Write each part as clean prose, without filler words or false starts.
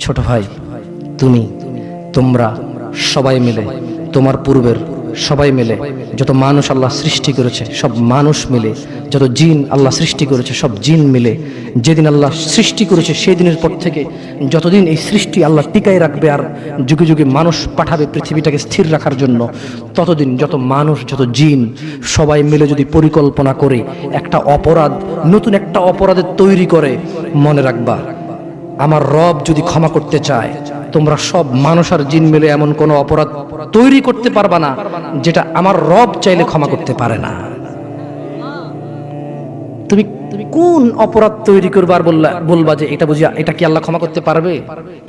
ছোট ভাই, তুমি, তোমরা সবাই মিলে, তোমার পূর্বের সবাই মিলে, যত মানুষ আল্লাহ সৃষ্টি করেছে সব মানুষ মিলে, যত জিন আল্লাহ সৃষ্টি করেছে সব জিন মিলে, যেদিন আল্লাহ সৃষ্টি করেছে সেই দিনের পর থেকে যতদিন এই সৃষ্টি আল্লাহ টিকায় রাখবে আর যুগে যুগে মানুষ পাঠাবে পৃথিবীটাকে স্থির রাখার জন্য, ততদিন যত মানুষ যত জিন সবাই মিলে যদি পরিকল্পনা করে একটা অপরাধ, নতুন একটা অপরাধের তৈরি করে, মনে রাখবা আমার রব যদি ক্ষমা করতে চায়, তোমরা সব মানুষ আর জিন মিলে এমন কোনো অপরাধ তৈরি করতে পারবা না যেটা আমার রব চাইলে ক্ষমা করতে পারে না। তুমি কোন অপরাধ তৈরি করবে আর বলবা যে এটা বুঝিয়া এটা কি আল্লাহ ক্ষমা করতে পারবে?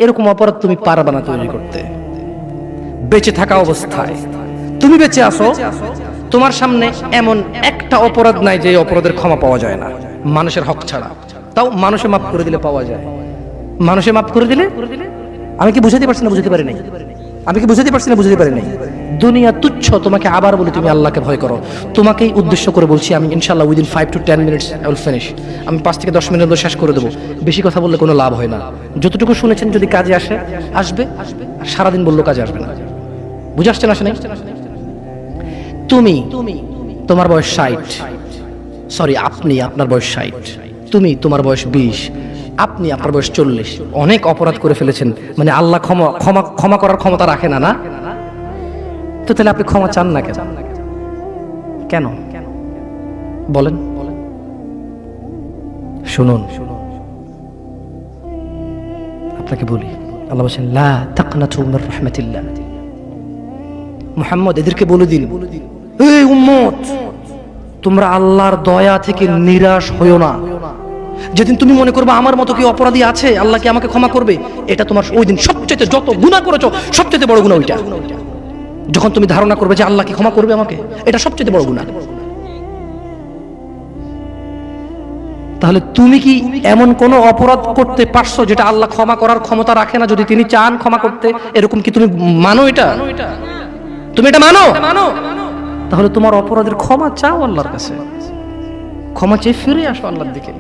এরকম অপরাধ তুমি পারবা না তৈরি করতে। বেঁচে থাকা অবস্থায় তুমি বেঁচে আসো, তোমার সামনে এমন একটা অপরাধ নাই যে অপরাধের ক্ষমা পাওয়া যায় না, মানুষের হক ছাড়া। তাও মানুষে মাফ করে দিলে পাওয়া যায়। মানুষে মাফ করে দিলে, আমি কি বুঝাতে পারছি না? বুঝাতে পারি নাই? আমি কি বুঝাতে পারছি না? বুঝাতে পারি নাই? দুনিয়া তুচ্ছ। তোমাকে আবার বলি, তুমি আল্লাহকে ভয় করো। তোমাকেই উদ্দেশ্য করে বলছি আমি, ইনশাআল্লাহ within 5 to 10 minutes I will finish. আমি 5 থেকে 10 মিনিটের মধ্যে শেষ করে দেবো। বেশি কথা বললে কোনো লাভ হয় না। যতটুকু শুনেছেন যদি কাজে আসে আসবে, আর সারাদিন বললো কাজে আসবে না। বুঝে আসছে না? আসে নাই? তুমি, তোমার বয়স 60, সরি আপনি, আপনার বয়স 60, তুমি, তোমার বয়স 20, আপনি, আপনার বয়স 40, অনেক অপরাধ করে ফেলেছেন। মানে আল্লাহ ক্ষমা করার ক্ষমতা রাখে না, না? তো তাহলে আপনি ক্ষমা চান না কেন? কেন বলেন? শুনুন, আপনাকে বলি, আল্লাহ বলেন লা তাকনাতু মির রাহমাতিল্লাহ। মুহাম্মদ এদেরকে বলে দিন, এই উম্মত, তোমরা আল্লাহর দয়া থেকে নিরাশ হইও না। যেদিন তুমি মনে করবে আমার মতো কি অপরাধী আছে, আল্লাহ কি আমাকে ক্ষমা করবে, এটা তোমার ওই দিন সবচেয়ে, যত গুনাহ করেছো সবচেয়ে বড় গুনাহ ওইটা। যখন তুমি ধারণা করবে যে আল্লাহ কি ক্ষমা করবে আমাকে, এটা সবচেয়ে বড় গুনাহ। তাহলে তুমি কি এমন কোন অপরাধ করতে পারছো যেটা আল্লাহ ক্ষমা করার ক্ষমতা রাখে না? যদি তিনি চান ক্ষমা করতে, এরকম কি তুমি মানো? এটা তুমি এটা মানো? তাহলে তোমার অপরাধের ক্ষমা চাও আল্লাহর কাছে, ক্ষমা চেয়ে ফিরে আসো আল্লাহর দিকে।